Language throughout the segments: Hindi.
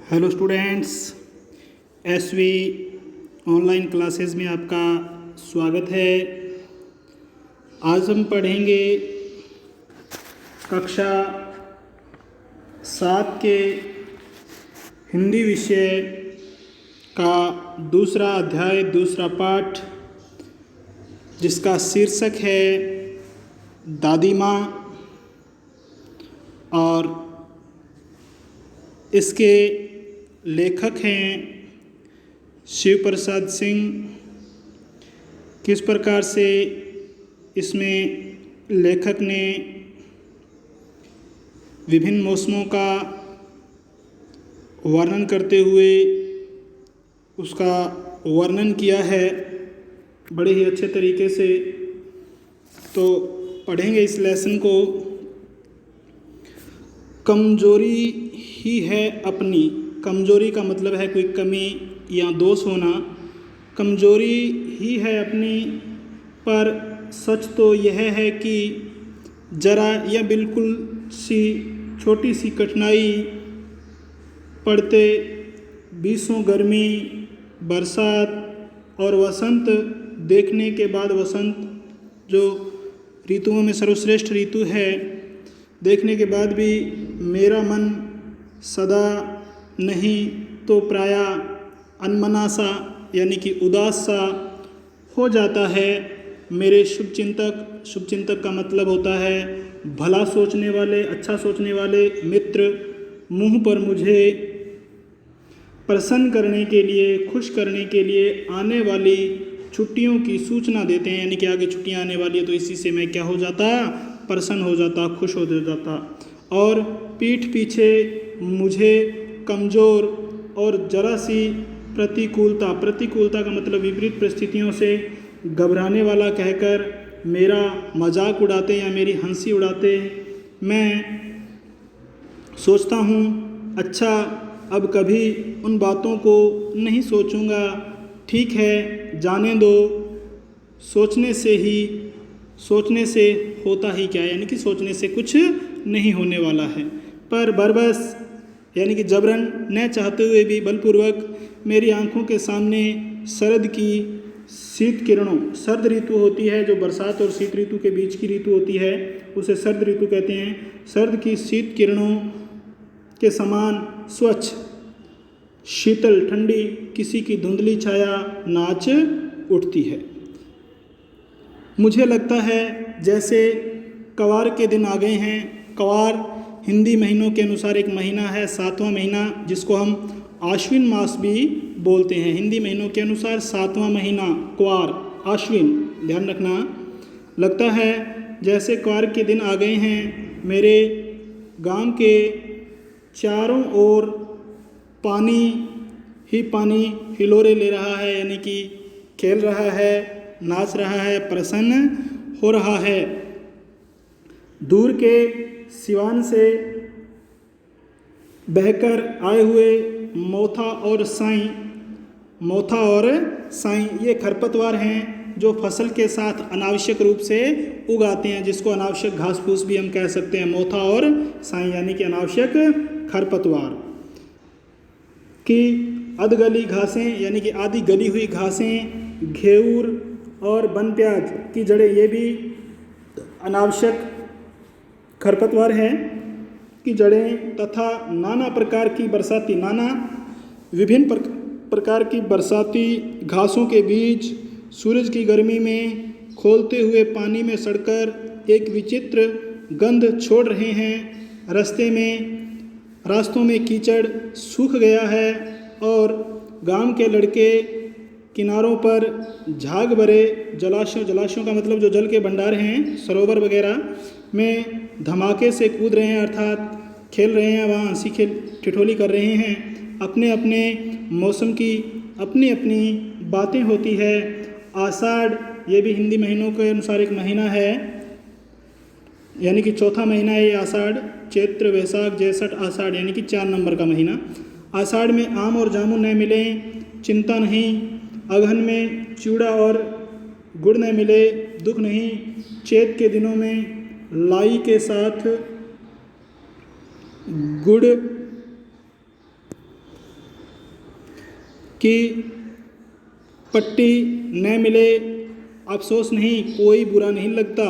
Hello students, SV online classes में आपका स्वागत है। आज हम पढ़ेंगे कक्षा 7 के हिंदी विषय का दूसरा अध्याय, दूसरा पाठ, जिसका शीर्षक है दादी माँ। और इसके लेखक हैं शिव प्रसाद सिंह। किस प्रकार से इसमें लेखक ने विभिन्न मौसमों का वर्णन करते हुए उसका वर्णन किया है बड़े ही अच्छे तरीके से, तो पढ़ेंगे इस लेसन को। कमजोरी ही है अपनी। कमजोरी का मतलब है कोई कमी या दोष होना। कमजोरी ही है अपनी, पर सच तो यह है कि जरा या बिल्कुल सी छोटी सी कठिनाई पड़ते बीसों गर्मी, बरसात और वसंत देखने के बाद, वसंत जो ऋतुओं में सर्वश्रेष्ठ ऋतु है, देखने के बाद भी मेरा मन सदा नहीं तो प्रायः अनमना सा यानी कि उदास सा हो जाता है। मेरे शुभचिंतक का मतलब होता है भला सोचने वाले, अच्छा सोचने वाले मित्र मुँह पर मुझे प्रसन्न करने के लिए, खुश करने के लिए आने वाली छुट्टियों की सूचना देते हैं। यानी कि आगे छुट्टियां आने वाली है, तो इसी से मैं क्या हो जाता, प्रसन्न हो जाता, खुश हो जाता। और पीठ पीछे मुझे कमज़ोर और जरा सी प्रतिकूलता का मतलब विपरीत परिस्थितियों से घबराने वाला कहकर मेरा मजाक उड़ाते या मेरी हंसी उड़ाते। मैं सोचता हूँ, अच्छा अब कभी उन बातों को नहीं सोचूंगा। ठीक है, जाने दो। सोचने से होता ही क्या है, यानी कि सोचने से कुछ नहीं होने वाला है। पर बरबस यानी कि जबरन न चाहते हुए भी बलपूर्वक मेरी आंखों के सामने शरद की शीत किरणों, सर्द ऋतु होती है जो बरसात और शीत ऋतु के बीच की ऋतु होती है, उसे सर्द ऋतु कहते हैं। सर्द की शीत किरणों के समान स्वच्छ, शीतल, ठंडी किसी की धुंधली छाया नाच उठती है। मुझे लगता है जैसे कवार के दिन आ गए हैं। कवार हिंदी महीनों के अनुसार एक महीना है, 7वां महीना, जिसको हम आश्विन मास भी बोलते हैं। हिंदी महीनों के अनुसार 7वां महीना क्वार, आश्विन, ध्यान रखना। लगता है जैसे क्वार के दिन आ गए हैं। मेरे गांव के चारों ओर पानी ही पानी हिलोरे ले रहा है, यानी कि खेल रहा है, नाच रहा है, प्रसन्न हो रहा है। दूर के सिवान से बहकर आए हुए मोथा और साई ये खरपतवार हैं जो फसल के साथ अनावश्यक रूप से उगाते हैं, जिसको अनावश्यक घास फूस भी हम कह सकते हैं। मोथा और साई यानी कि अनावश्यक खरपतवार की अधगली घासें, यानी कि आधी गली हुई घासें, घेऊर और बन प्याज की जड़ें, ये भी अनावश्यक खरपतवार हैं की जड़ें, तथा विभिन्न प्रकार की बरसाती घासों के बीच सूरज की गर्मी में खौलते हुए पानी में सड़कर एक विचित्र गंध छोड़ रहे हैं। रास्तों में कीचड़ सूख गया है और गांव के लड़के किनारों पर झाग भरे जलाशयों का मतलब जो जल के भंडार हैं, सरोवर वगैरह में धमाके से कूद रहे हैं, अर्थात खेल रहे हैं, वहाँ हंसी ठिठोली कर रहे हैं। अपने अपने मौसम की अपनी अपनी बातें होती है। आषाढ़, ये भी हिंदी महीनों के अनुसार एक महीना है, यानी कि चौथा महीना है ये आषाढ़। चैत्र, वैशाख, ज्येष्ठ, आषाढ़, यानी कि 4 नंबर का महीना। आषाढ़ में आम और जामुन न मिलें, चिंता नहीं। अगहन में चूड़ा और गुड़ न मिले, दुख नहीं। चैत के दिनों में लाई के साथ गुड़ कि पट्टी न मिले अफसोस नहीं, कोई बुरा नहीं लगता,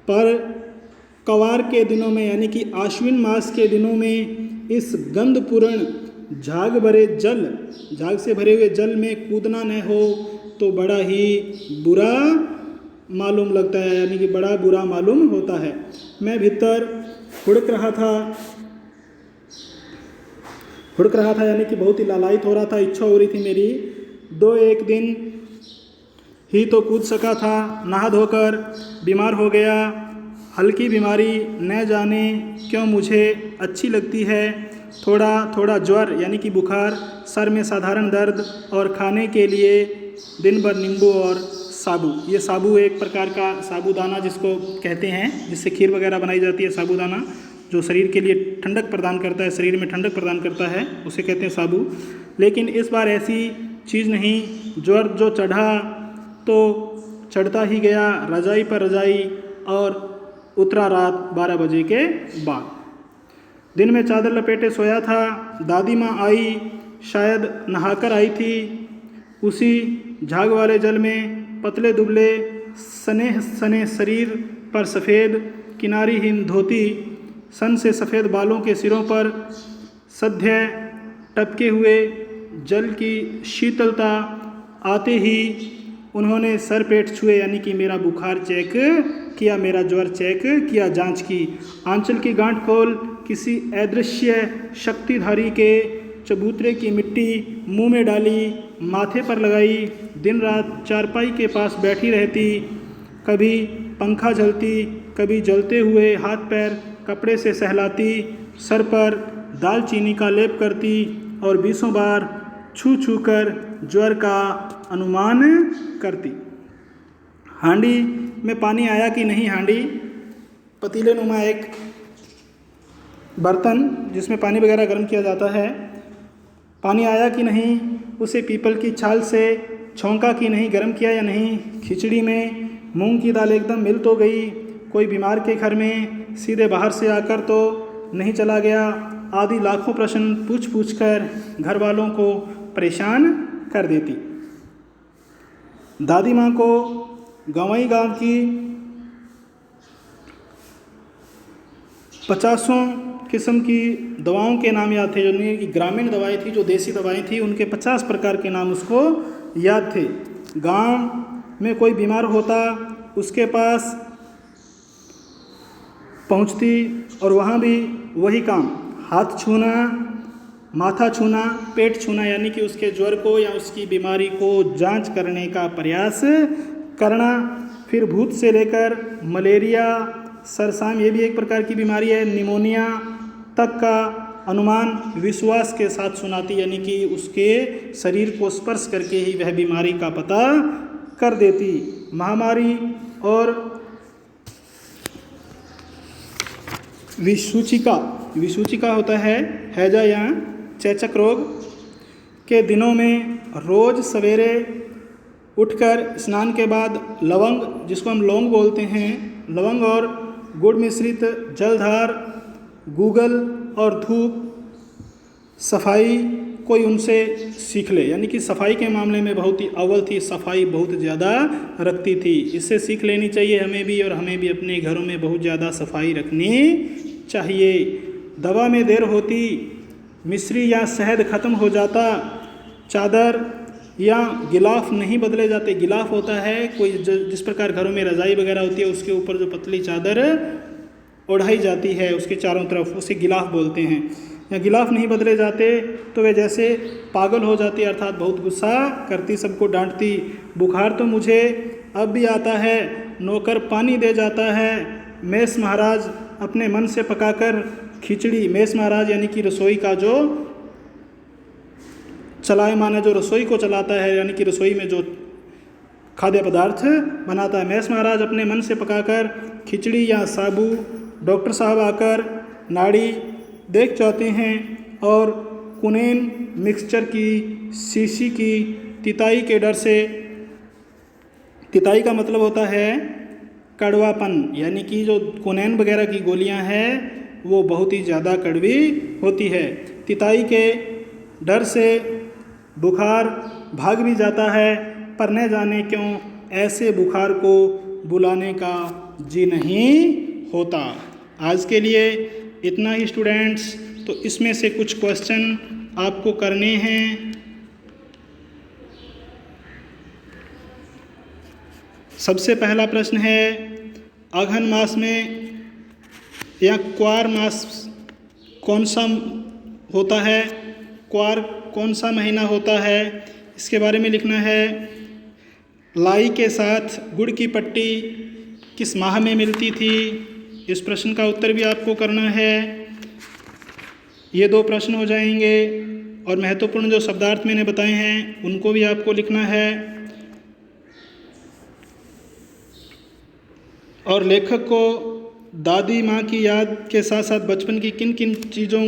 पर कवार के दिनों में यानी कि आश्विन मास के दिनों में इस गंधपूर्ण झाग से भरे हुए जल में कूदना न हो तो बड़ा ही बुरा मालूम लगता है, यानी कि बड़ा बुरा मालूम होता है। मैं भीतर हुड़क रहा था यानी कि बहुत ही लालायित हो रहा था, इच्छा हो रही थी मेरी 2-1 दिन ही तो कूद सका था। नहा धोकर बीमार हो गया। हल्की बीमारी न जाने क्यों मुझे अच्छी लगती है। थोड़ा ज्वर यानी कि बुखार, सर में साधारण दर्द और खाने के लिए दिन भर नींबू और साबू। ये साबू एक प्रकार का साबूदाना जिसको कहते हैं, जिससे खीर वगैरह बनाई जाती है। साबूदाना जो शरीर के लिए ठंडक प्रदान करता है, शरीर में ठंडक प्रदान करता है, उसे कहते हैं साबू। लेकिन इस बार ऐसी चीज़ नहीं, ज्वर जो चढ़ा तो चढ़ता ही गया, रजाई पर रजाई, और उतरा रात 12 बजे के बाद। दिन में चादर लपेटे सोया था। दादी माँ आई, शायद नहाकर आई थी। उसी झाग वाले जल में पतले दुबले सने शरीर पर सफ़ेद किनारीहीन धोती, सन से सफ़ेद बालों के सिरों पर सध्य टपके हुए जल की शीतलता आते ही उन्होंने सर पेट छुए, यानी कि मेरा बुखार चेक किया, मेरा ज्वर चेक किया, जांच की। आंचल की गांठ खोल किसी अदृश्य शक्तिधारी के चबूतरे की मिट्टी मुंह में डाली, माथे पर लगाई। दिन रात चारपाई के पास बैठी रहती, कभी पंखा झलती, कभी जलते हुए हाथ पैर कपड़े से सहलाती, सर पर दालचीनी का लेप करती और 20 बार छू छू कर ज्वर का अनुमान करती। हांडी में पानी आया कि नहीं। हांडी पतीले नुमा एक बर्तन जिसमें पानी वगैरह गर्म किया जाता है। पानी आया कि नहीं, उसे पीपल की छाल से छौंका कि नहीं, गर्म किया या नहीं। खिचड़ी में मूंग की दाल एकदम मिल तो गई, कोई बीमार के घर में सीधे बाहर से आकर तो नहीं चला गया, आदि लाखों प्रश्न पूछ कर घर वालों को परेशान कर देती। दादी माँ को गंवाई गांव की 50 किस्म की दवाओं के नाम याद थे। जो ग्रामीण दवाएं थी, जो देसी दवाएं थी, उनके 50 प्रकार के नाम उसको याद थे। गांव में कोई बीमार होता, उसके पास पहुंचती और वहाँ भी वही काम, हाथ छूना, माथा छूना, पेट छूना, यानी कि उसके ज्वर को या उसकी बीमारी को जांच करने का प्रयास करना। फिर भूत से लेकर मलेरिया, सरसाम, ये भी एक प्रकार की बीमारी है, निमोनिया तक का अनुमान विश्वास के साथ सुनाती, यानी कि उसके शरीर को स्पर्श करके ही वह बीमारी का पता कर देती। महामारी और विसूचिका होता है हैजा या चेचक रोग के दिनों में रोज़ सवेरे उठकर स्नान के बाद लवंग, जिसको हम लौंग बोलते हैं, लवंग और गुड़ मिश्रित जलधार, गूगल और धूप, सफाई कोई उनसे सीख ले, यानी कि सफाई के मामले में बहुत ही अव्वल थी, सफाई बहुत ज़्यादा रखती थी। इससे सीख लेनी चाहिए हमें भी, और हमें भी अपने घरों में बहुत ज़्यादा सफाई रखनी चाहिए। दवा में देर होती, मिश्री या शहद ख़त्म हो जाता, चादर या गिलाफ नहीं बदले जाते। गिलाफ होता है कोई जिस प्रकार घरों में रज़ाई वगैरह होती है, उसके ऊपर जो पतली चादर ओढ़ाई जाती है उसके चारों तरफ, उसे गिलाफ बोलते हैं। या गिलाफ नहीं बदले जाते तो वे जैसे पागल हो जाती, अर्थात बहुत गुस्सा करती, सबको डांटती। बुखार तो मुझे अब भी आता है, नौकर पानी दे जाता है, मेस महाराज अपने मन से पकाकर खिचड़ी, मेस महाराज यानी कि रसोई का जो चलायमान है, जो रसोई को चलाता है, यानी कि रसोई में जो खाद्य पदार्थ बनाता है, मेस महाराज अपने मन से पकाकर खिचड़ी या साबू, डॉक्टर साहब आकर नाड़ी देख जाते हैं और कुनेन मिक्सचर की शीशी की तिताई के डर से, तिताई का मतलब होता है कड़वापन, यानी कि जो कुनेन वगैरह की गोलियां हैं वो बहुत ही ज़्यादा कड़वी होती है। तिताई के डर से बुखार भाग भी जाता है पर न जाने क्यों ऐसे बुखार को बुलाने का जी नहीं होता। आज के लिए इतना ही स्टूडेंट्स। तो इसमें से कुछ क्वेश्चन आपको करने हैं। सबसे पहला प्रश्न है, अघन मास में या क्वार मास कौन सा होता है? क्वार कौन सा महीना होता है? इसके बारे में लिखना है। लाई के साथ गुड़ की पट्टी किस माह में मिलती थी? इस प्रश्न का उत्तर भी आपको करना है। ये 2 प्रश्न हो जाएंगे। और महत्वपूर्ण जो शब्दार्थ मैंने बताए हैं उनको भी आपको लिखना है। और लेखक को दादी माँ की याद के साथ साथ बचपन की किन किन चीज़ों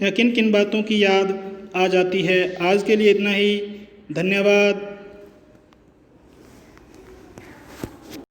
या किन किन बातों की याद आ जाती है। आज के लिए इतना ही। धन्यवाद।